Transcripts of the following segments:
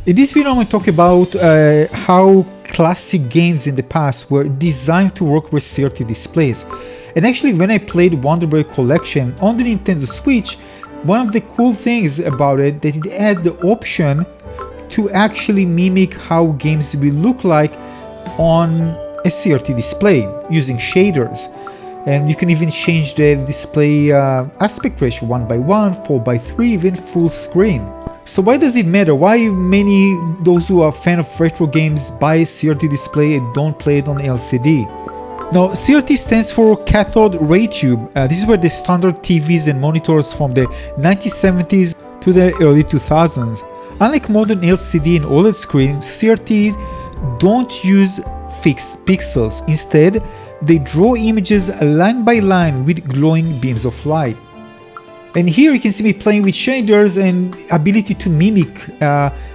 In this video I'm going to talk about how classic games in the past were designed to work with CRT displays. And actually when I played Wonder Boy Collection on the Nintendo Switch, one of the cool things about it that it had the option to actually mimic how games will look like on a CRT display using shaders. And you can even change the display aspect ratio 1:1, 4:3, even full screen. So why does it matter? Why those who are fan of retro games buy a CRT display and don't play it on LCD? Now, CRT stands for cathode ray tube. This is where the standard TVs and monitors from the 1970s to the early 2000s. Unlike modern LCD and OLED screens, CRTs don't use fixed pixels. Instead, they draw images line by line with glowing beams of light. And here you can see me playing with shaders and ability to mimic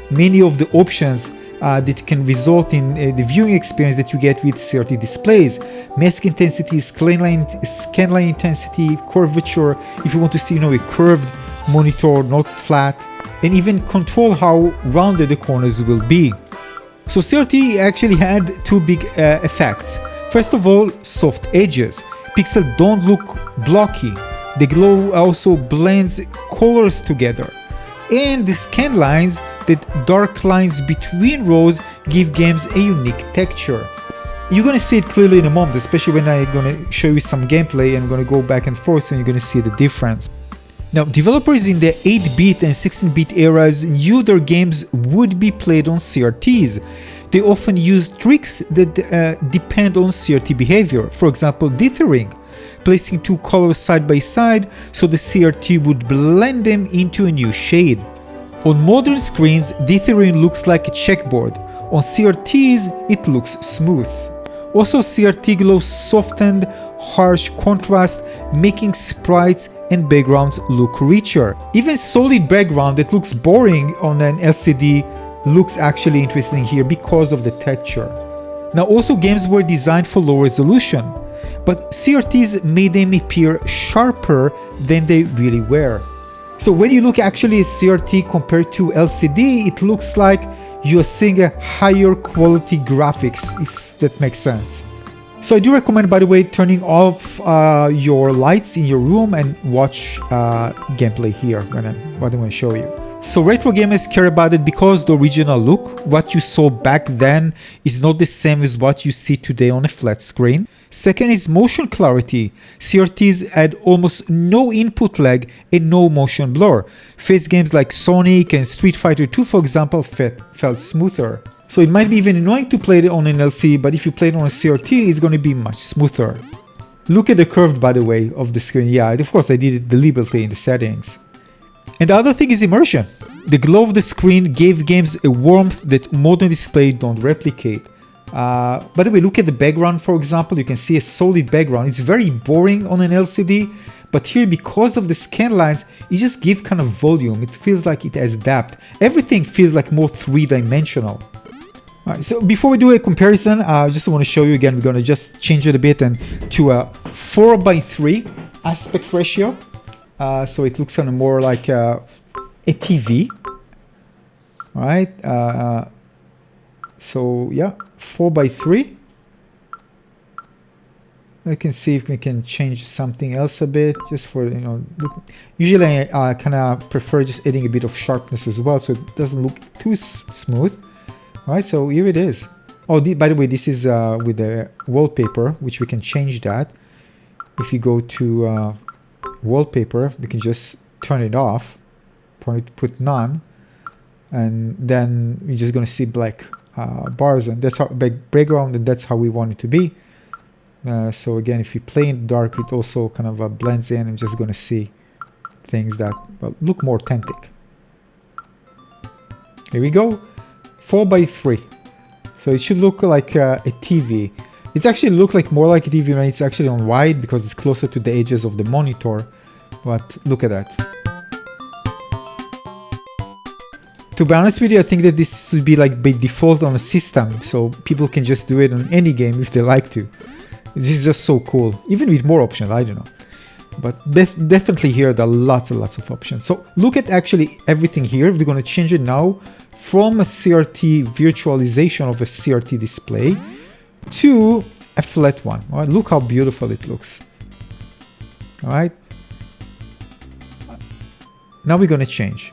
many of the options that can result in the viewing experience that you get with CRT displays. Mask intensity, scanline intensity, curvature, if you want to see a curved monitor, not flat, and even control how rounded the corners will be. So CRT actually had two big effects. First of all, soft edges. Pixels don't look blocky. The glow also blends colors together. And the scan lines, that dark lines between rows, give games a unique texture. You're gonna see it clearly in a moment, especially when I'm gonna show you some gameplay and I'm gonna go back and forth and you're gonna see the difference. Now, developers in the 8-bit and 16-bit eras knew their games would be played on CRTs. They often use tricks that depend on CRT behavior. For example, dithering, placing two colors side by side so the CRT would blend them into a new shade. On modern screens, dithering looks like a checkboard. On CRTs, it looks smooth. Also, CRT glow softened harsh contrast, making sprites and backgrounds look richer. Even solid background that looks boring on an LCD looks actually interesting here because of the texture. Now, also games were designed for low resolution, but CRTs made them appear sharper than they really were. So when you look actually at CRT compared to LCD, it looks like you are seeing a higher quality graphics, if that makes sense. So I do recommend, by the way, turning off your lights in your room and watch gameplay here, what I'm going to show you. So retro gamers care about it because the original look, what you saw back then, is not the same as what you see today on a flat screen. Second is motion clarity. CRTs had almost no input lag and no motion blur. Face games like Sonic and Street Fighter 2, for example, felt smoother. So it might be even annoying to play it on an LCD, but if you play it on a CRT, it's going to be much smoother. Look at the curve, by the way, of the screen. Yeah, of course I did it deliberately in the settings. And the other thing is immersion. The glow of the screen gave games a warmth that modern displays don't replicate. By the way, look at the background, for example. You can see a solid background. It's very boring on an LCD, but here, because of the scan lines, it just gives kind of volume. It feels like it has depth. Everything feels like more three-dimensional. Alright, so before we do a comparison, I just want to show you again, we're going to just change it a bit and to a 4:3 aspect ratio. So it looks kind of more like a TV, right? So yeah, 4:3. I can see if we can change something else a bit, just for usually I kind of prefer just adding a bit of sharpness as well, so it doesn't look too smooth. All right, so here it is. Oh, by the way, this is with the wallpaper, which we can change that. If you go to wallpaper, we can just turn it off, put none, and then we're just going to see black bars, and that's how background, and that's how we want it to be. So again, if you play in the dark, it also kind of blends in, and just going to see things that look more authentic. Here we go, 4:3. So it should look like a TV. It actually looks like more like a TV when it's actually on wide because it's closer to the edges of the monitor. But look at that. To be honest with you, I think that this should be like by default on a system, so people can just do it on any game if they like to. This is just so cool, even with more options, I don't know. But definitely here there are lots and lots of options. So look at actually everything here. We're going to change it now from a CRT virtualization of a CRT display to a flat one. All right, look how beautiful it looks. All right. Now we're going to change.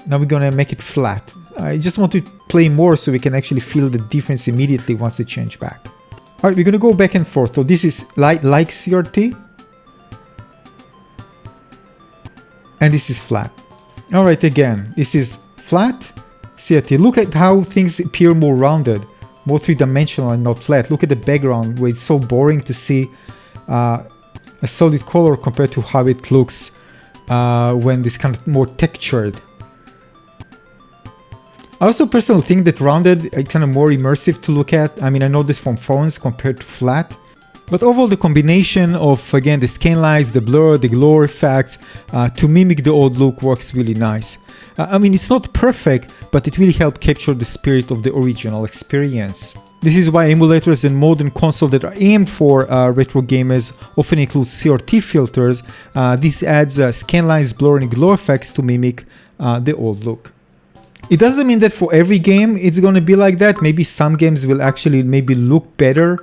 Now we're going to make it flat. I just want to play more so we can actually feel the difference immediately once it change back. All right, we're going to go back and forth. So this is like CRT. And this is flat. All right, again, this is flat CRT. Look at how things appear more rounded, more three-dimensional and not flat. Look at the background where it's so boring to see a solid color compared to how it looks when this kind of more textured. I also personally think that rounded is kind of more immersive to look at. I mean, I know this from phones compared to flat. But overall, the combination of, again, the scanlines, the blur, the glow effects to mimic the old look works really nice. I mean, it's not perfect, but it really helped capture the spirit of the original experience. This is why emulators and modern consoles that are aimed for retro gamers often include CRT filters. This adds scanlines, blur, and glow effects to mimic the old look. It doesn't mean that for every game it's going to be like that. Maybe some games will actually maybe look better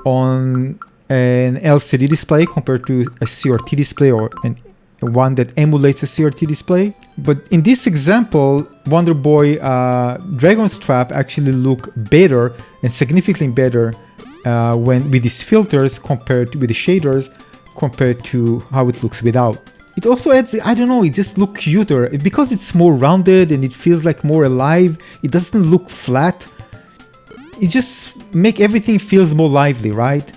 on an LCD display compared to a CRT display or one that emulates a CRT display. But in this example, Wonder Boy Dragon's Trap actually look better and significantly better when with these filters compared to, with the shaders compared to how it looks without. It also adds, I don't know, it just looks cuter. Because it's more rounded and it feels like more alive, it doesn't look flat. It just makes everything feels more lively, right?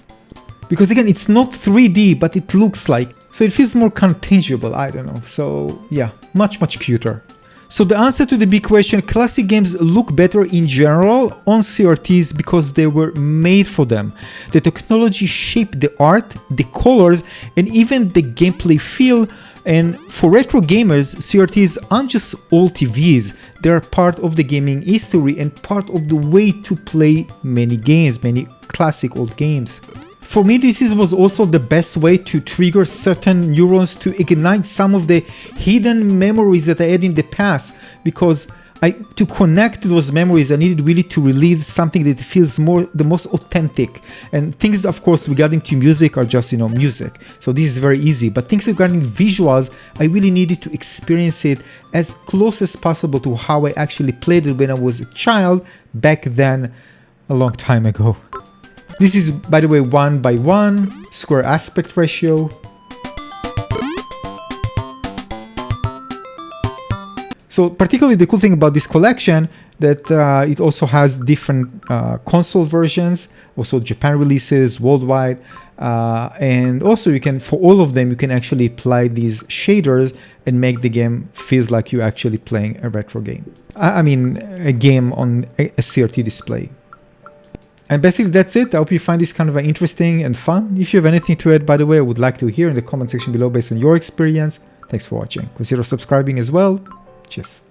Because again, it's not 3D, but it looks like, so it feels more kind of tangible, I don't know. So yeah, much cuter. So the answer to the big question, classic games look better in general on CRTs because they were made for them. The technology shaped the art, the colors, and even the gameplay feel. And for retro gamers, CRTs aren't just old TVs, they're part of the gaming history and part of the way to play many games, many classic old games. For me, this was also the best way to trigger certain neurons to ignite some of the hidden memories that I had in the past, because to connect those memories, I needed really to relive something that feels the most authentic. And things, of course, regarding to music are just, music. So this is very easy. But things regarding visuals, I really needed to experience it as close as possible to how I actually played it when I was a child back then, a long time ago. This is, by the way, 1:1 square aspect ratio. So particularly the cool thing about this collection that it also has different console versions, also Japan releases, worldwide, and also you can, for all of them, you can actually apply these shaders and make the game feels like you're actually playing a retro game. I mean, a game on a CRT display. And basically that's it. I hope you find this kind of interesting and fun. If you have anything to add, by the way, I would like to hear in the comment section below based on your experience. Thanks for watching. Consider subscribing as well. Cheers.